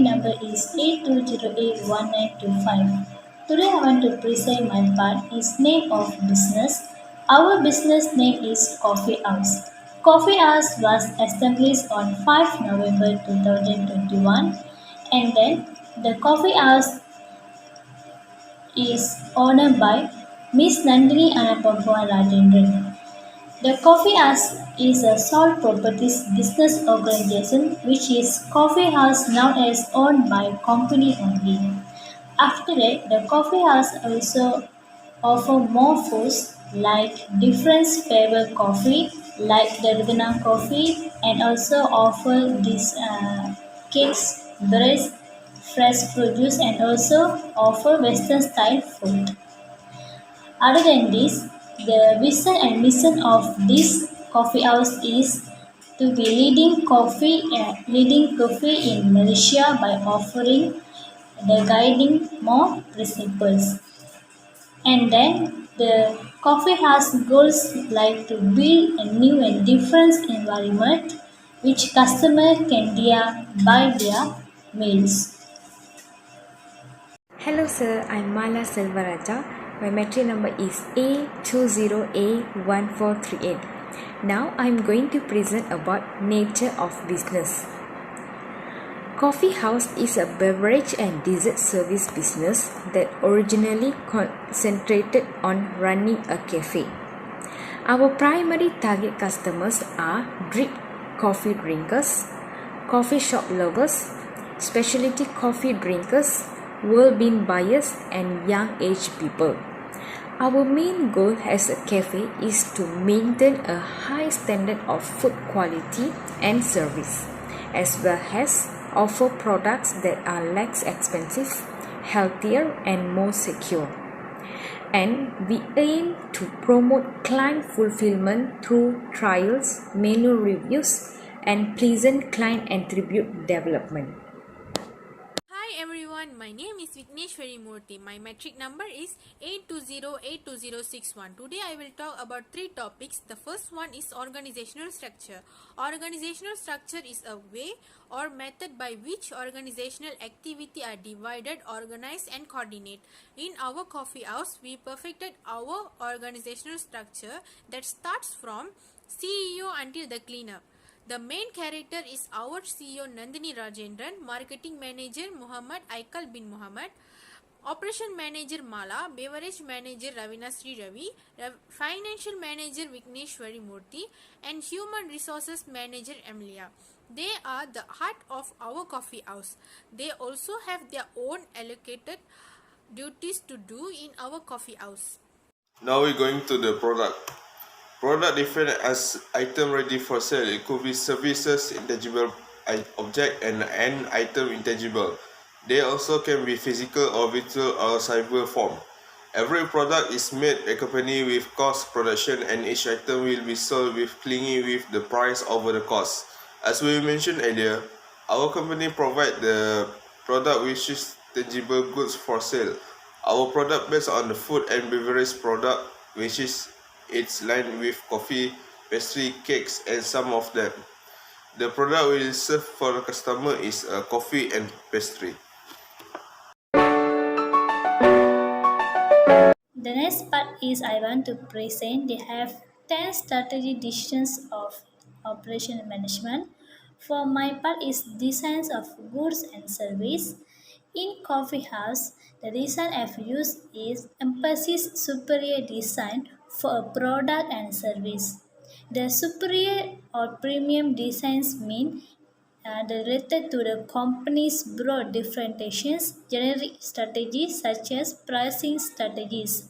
metric number is 82081925. Today I want to present my part is name of business. Our business name is Coffee House. Coffee House was established on 5 November 2021, and then the Coffee House is owned by Miss Nandini and Rajendran. The Coffee House is a sole proprietor's business organization which is coffee house now as owned by company only. After that, the coffee house also offer more foods like different flavor coffee like the Ravena coffee and also offer these cakes, breads, fresh produce and also offer western style food. Other than this, the vision and mission of this coffee house is to be leading coffee in Malaysia by offering the guiding more principles. And then the coffee house goals like to build a new and different environment which customer can buy their meals. Hello sir, I'm Mala Selvarajah. My metric number is A20A1438. Now I'm going to present about nature of business. Coffee House is a beverage and dessert service business that originally concentrated on running a cafe. Our primary target customers are drip coffee drinkers, coffee shop lovers, specialty coffee drinkers, world bean buyers and young age people. Our main goal as a cafe is to maintain a high standard of food quality and service, as well as offer products that are less expensive, healthier and more secure. And we aim to promote client fulfillment through trials, menu reviews and pleasant client attribute development. Hi everyone, my name is VIKINESWARY MOORTHY. My metric number is 820-82061. Today I will talk about three topics. The first one is organizational structure. Organizational structure is a way or method by which organizational activity are divided, organized and coordinated. In our coffee house, we perfected our organizational structure that starts from CEO until the cleaner. The main character is our CEO Nandini Rajendran, Marketing Manager MOHAMAD HAIKAL bin MOHAMAD, Operation Manager Mala, Beverage Manager RAVI, Financial Manager VIKINESWARY MOORTHY and Human Resources Manager Emilia. They are the heart of our coffee house. They also have their own allocated duties to do in our coffee house. Now we're going to the product. Product defined as item ready for sale. It could be services, intangible object, and an item intangible. They also can be physical or virtual or cyber form. Every product is made accompanied with cost production, and each item will be sold with clinging with the price over the cost. As we mentioned earlier, our company provide the product which is tangible goods for sale. Our product based on the food and beverage product, which is it's lined with coffee, pastry, cakes, and some of them. The product we serve for the customer is coffee and pastry. The next part is I want to present. They have 10 strategy decisions of operation management. For my part is designs of goods and service. In coffee house, the design I've used is emphasis superior design for a product and service. The superior or premium designs mean related to the company's broad differentiations, generic strategies such as pricing strategies.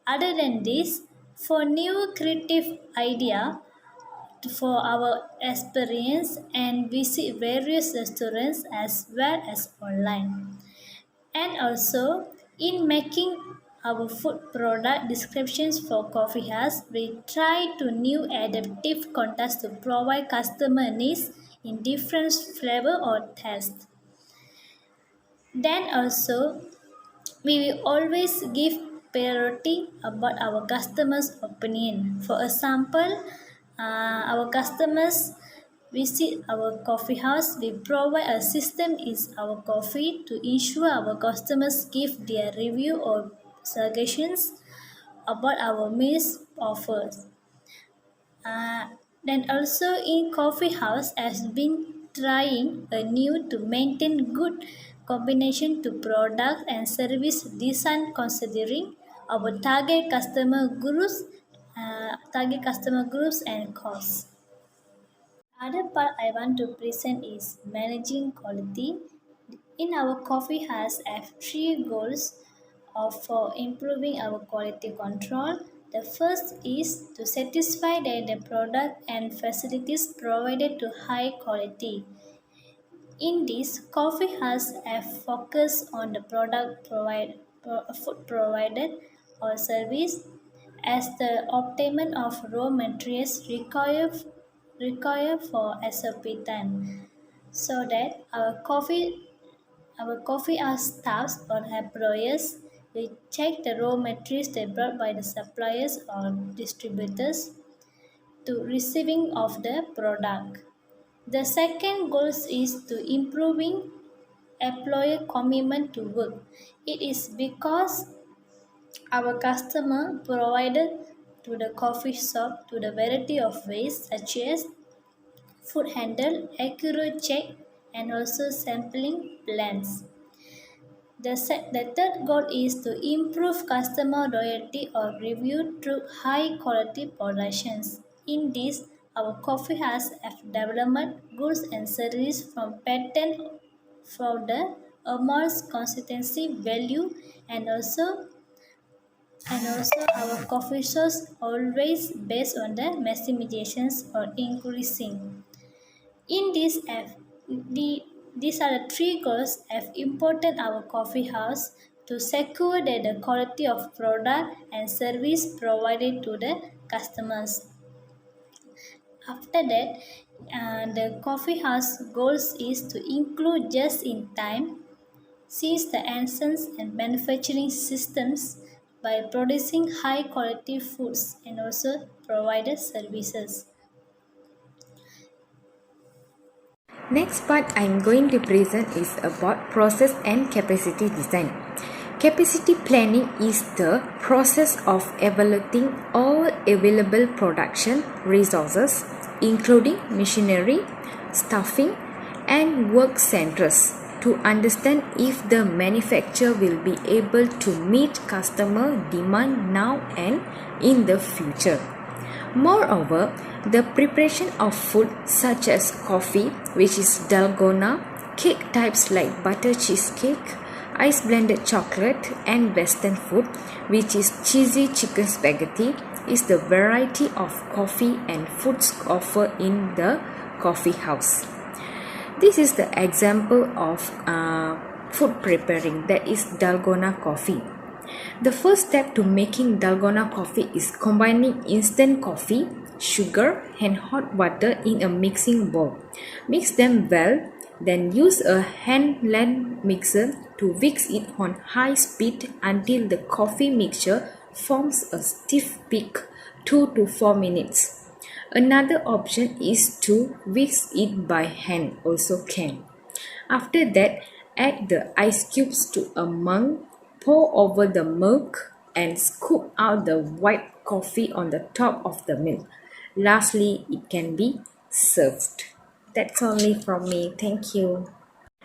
Other than this, for new creative idea, for our experience and visit various restaurants as well as online. And also, in making our food product descriptions for coffee house, we try to new adaptive context to provide customer needs in different flavor or taste. Then also, we will always give priority about our customers' opinion. For example, our customers visit our coffee house, we provide a system is our coffee to ensure our customers give their review or suggestions about our meals offers. Uh, then also in coffee house has been trying a new to maintain good combination to product and service design considering our target customer groups and costs. Other part I want to present is managing quality. In our coffee house have three goals of for improving our quality control. The first is to satisfy that the product and facilities provided to high quality. In this, coffee house have focused on the food provided or service as the obtainment of raw materials required for SOP time, so that our coffee house staffs or employers will check the raw materials they brought by the suppliers or distributors to receiving of the product. The second goal is to improving employer commitment to work. It is because our customer provided to the coffee shop to the variety of ways such as food handle, accurate check, and also sampling plans. The third goal is to improve customer loyalty or review through high quality productions. In this, our coffee has development goods and service from patent for the amount consistency value and also our coffee shops always based on the maximizations or increasing. In this F, these are the three goals of important our coffee house to secure that the quality of product and service provided to the customers. After that, the coffee house goals is to include just in time, seize the essence and manufacturing systems by producing high quality foods and also provided services. Next part I'm going to present is about process and capacity design. Capacity planning is the process of evaluating all available production resources, including machinery, staffing, and work centers, to understand if the manufacturer will be able to meet customer demand now and in the future. Moreover, the preparation of food such as coffee, which is dalgona, cake types like butter cheesecake, ice blended chocolate, and western food, which is cheesy chicken spaghetti, is the variety of coffee and foods offered in the coffee house. This is the example of food preparing, that is dalgona coffee. The first step to making dalgona coffee is combining instant coffee, sugar, and hot water in a mixing bowl. Mix them well, then use a hand-blend mixer to whisk it on high speed until the coffee mixture forms a stiff peak, 2 to 4 minutes. Another option is to whisk it by hand, also can. After that, add the ice cubes to a mug, pour over the milk, and scoop out the white coffee on the top of the milk. Lastly, it can be served. That's only from me. Thank you.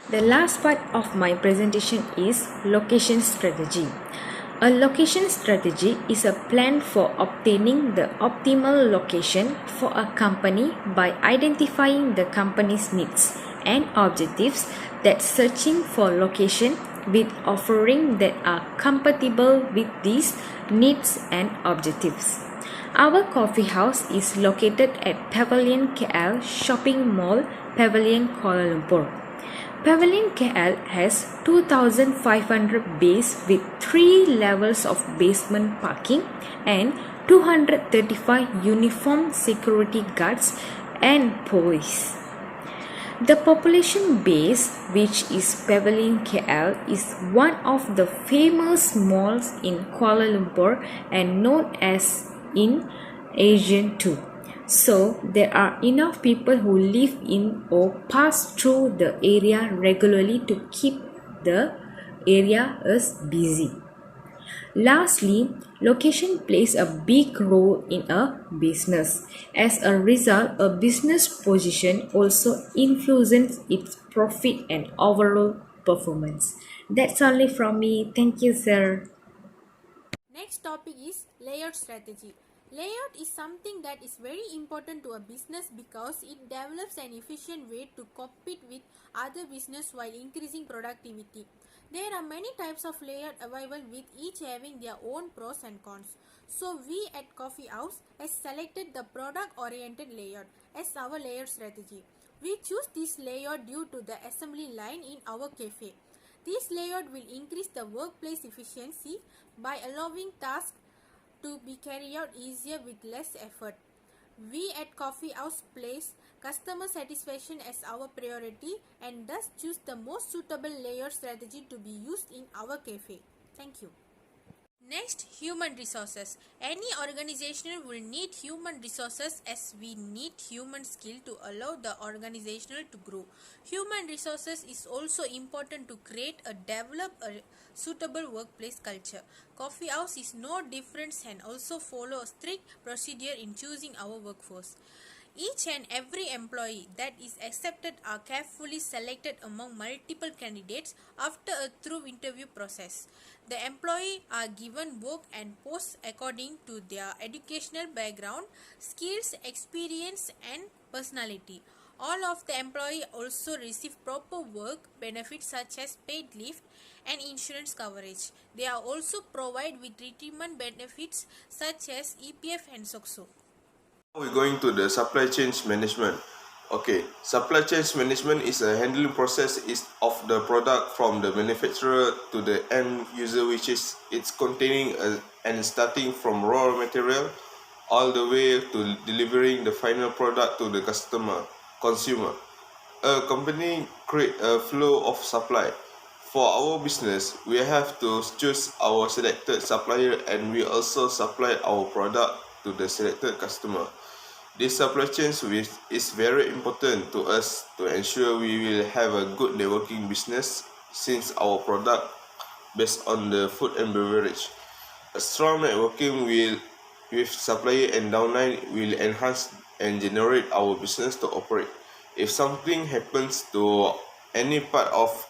The last part of my presentation is location strategy. A location strategy is a plan for obtaining the optimal location for a company by identifying the company's needs and objectives that searching for location with offering that are compatible with these needs and objectives. Our coffee house is located at Pavilion KL Shopping Mall, Pavilion Kuala Lumpur. Pavilion KL has 2,500 bays with 3 levels of basement parking and 235 uniformed security guards and police. The population base, which is Pavilion KL, is one of the famous malls in Kuala Lumpur and known as in Asian too. So there are enough people who live in or pass through the area regularly to keep the area as busy. Lastly, location plays a big role in a business. As a result, a business position also influences its profit and overall performance. That's only from me. Thank you, sir. Next topic is layout strategy. Layout is something that is very important to a business because it develops an efficient way to compete with other business while increasing productivity. There are many types of layout available with each having their own pros and cons. So we at Coffee House has selected the product oriented layout as our layout strategy. We choose this layout due to the assembly line in our cafe. This layout will increase the workplace efficiency by allowing tasks to be carried out easier with less effort. We at Coffee House place customer satisfaction as our priority and thus choose the most suitable layout strategy to be used in our cafe. Thank you. Next, human resources. Any organization will need human resources as we need human skill to allow the organization to grow. Human resources is also important to create a develop a suitable workplace culture. Coffee House is no different and also follow a strict procedure in choosing our workforce. Each and every employee that is accepted are carefully selected among multiple candidates after a thorough interview process. The employee are given work and posts according to their educational background, skills, experience and personality. All of the employee also receive proper work benefits such as paid leave and insurance coverage. They are also provided with retirement benefits such as EPF and SOCSO. We're going to the supply chain management. Okay, supply chain management is a handling process of the product from the manufacturer to the end user, which is it's containing and starting from raw material all the way to delivering the final product to the consumer. A company create a flow of supply. For our business, we have to choose our selected supplier and we also supply our product to the selected customer. This supply chain is very important to us to ensure we will have a good networking business since our product based on the food and beverage. A strong networking with supplier and downline will enhance and generate our business to operate. If something happens to any part of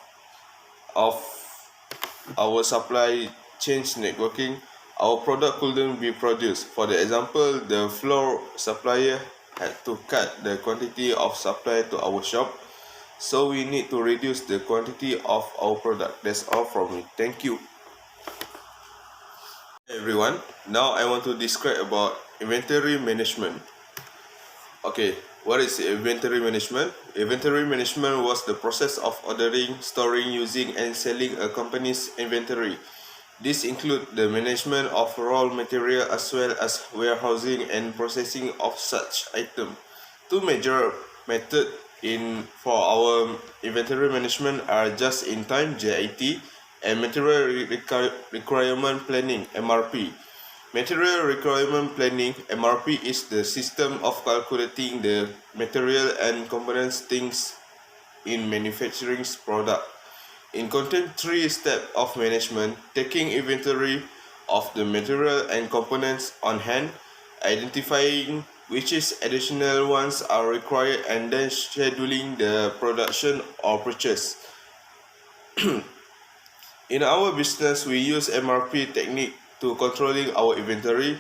our supply chain networking, our product couldn't be produced. For the example, the flour supplier had to cut the quantity of supply to our shop, so we need to reduce the quantity of our product. That's all from me. Thank you. Hey everyone, now I want to describe about inventory management. Okay, what is inventory management? Inventory management was the process of ordering, storing, using, and selling a company's inventory. This includes the management of raw material as well as warehousing and processing of such items. Two major methods for our inventory management are just-in-time (JIT) and material requirement planning (MRP). Material requirement planning (MRP) is the system of calculating the material and components things in manufacturing product. It contains three steps of management: taking inventory of the material and components on hand, identifying which additional ones are required, and then scheduling the production or purchase. In our business, we use MRP technique to controlling our inventory.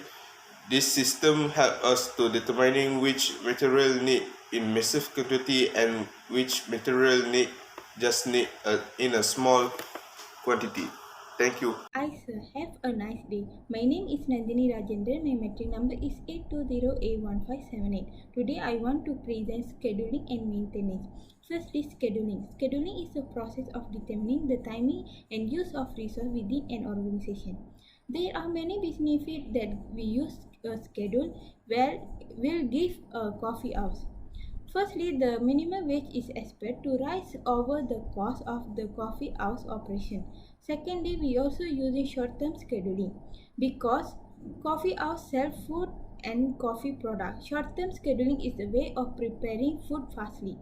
This system helps us to determining which material need in massive quantity and which material need in a small quantity. Thank you. Hi sir, have a nice day. My name is Nandini Rajendran. My metric number is 820A1578. Today I want to present scheduling and maintenance. First is scheduling. Scheduling is the process of determining the timing and use of resource within an organization. There are many benefits that we use a schedule will give a coffee house. Firstly, the minimum wage is expected to rise over the cost of the coffee house operation. Secondly, we also use short-term scheduling because coffee house sell food and coffee products. Short-term scheduling is a way of preparing food fastly.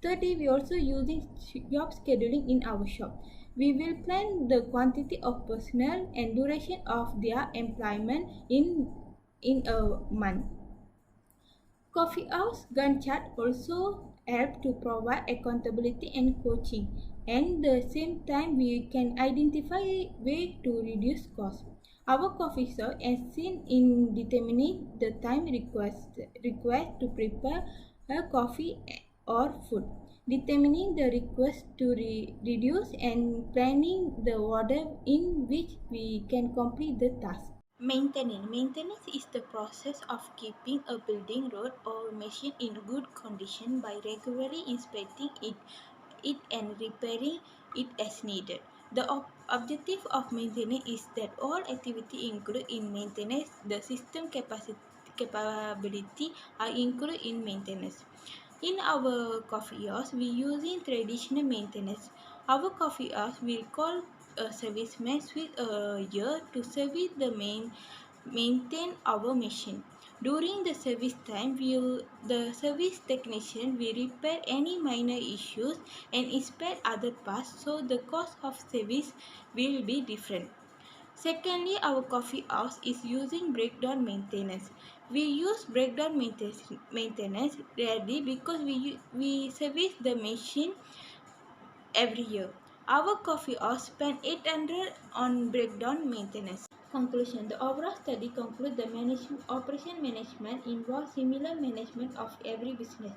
Thirdly, we also using job scheduling in our shop. We will plan the quantity of personnel and duration of their employment in a month. Coffee House Gantt chart also help to provide accountability and coaching. And at the same time, we can identify way to reduce cost. Our coffee shop is seen in determining the time required to prepare a coffee or food, determining the request to reduce and planning the order in which we can complete the task. Maintenance. Maintenance is the process of keeping a building, road, or machine in good condition by regularly inspecting it and repairing it as needed. The objective of maintenance is that all activity included in maintenance, the system capability are included in maintenance. In our coffee house, we using traditional maintenance. Our coffee house will call a serviceman with a year to service the maintain our machine. During the service time, the service technician will repair any minor issues and inspect other parts, so the cost of service will be different. Secondly, our coffee house is using breakdown maintenance. We use breakdown maintenance rarely because we service the machine every year. Our coffee house spent 800 on breakdown maintenance. Conclusion. The overall study concludes the operation management involves similar management of every business,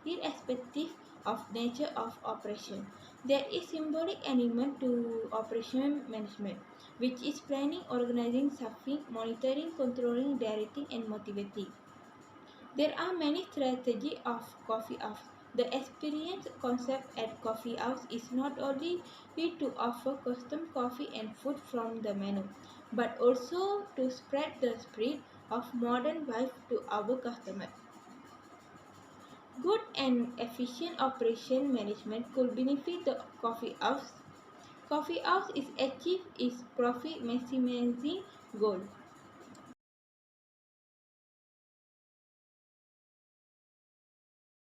irrespective of nature of operation. There is symbolic element to operation management, which is planning, organizing, staffing, monitoring, controlling, directing, and motivating. There are many strategies of coffee house. The experience concept at coffee house is not only to offer custom coffee and food from the menu, but also to spread the spirit of modern life to our customers. Good and efficient operation management could benefit the coffee house. Coffee house is achieve its profit maximizing goal.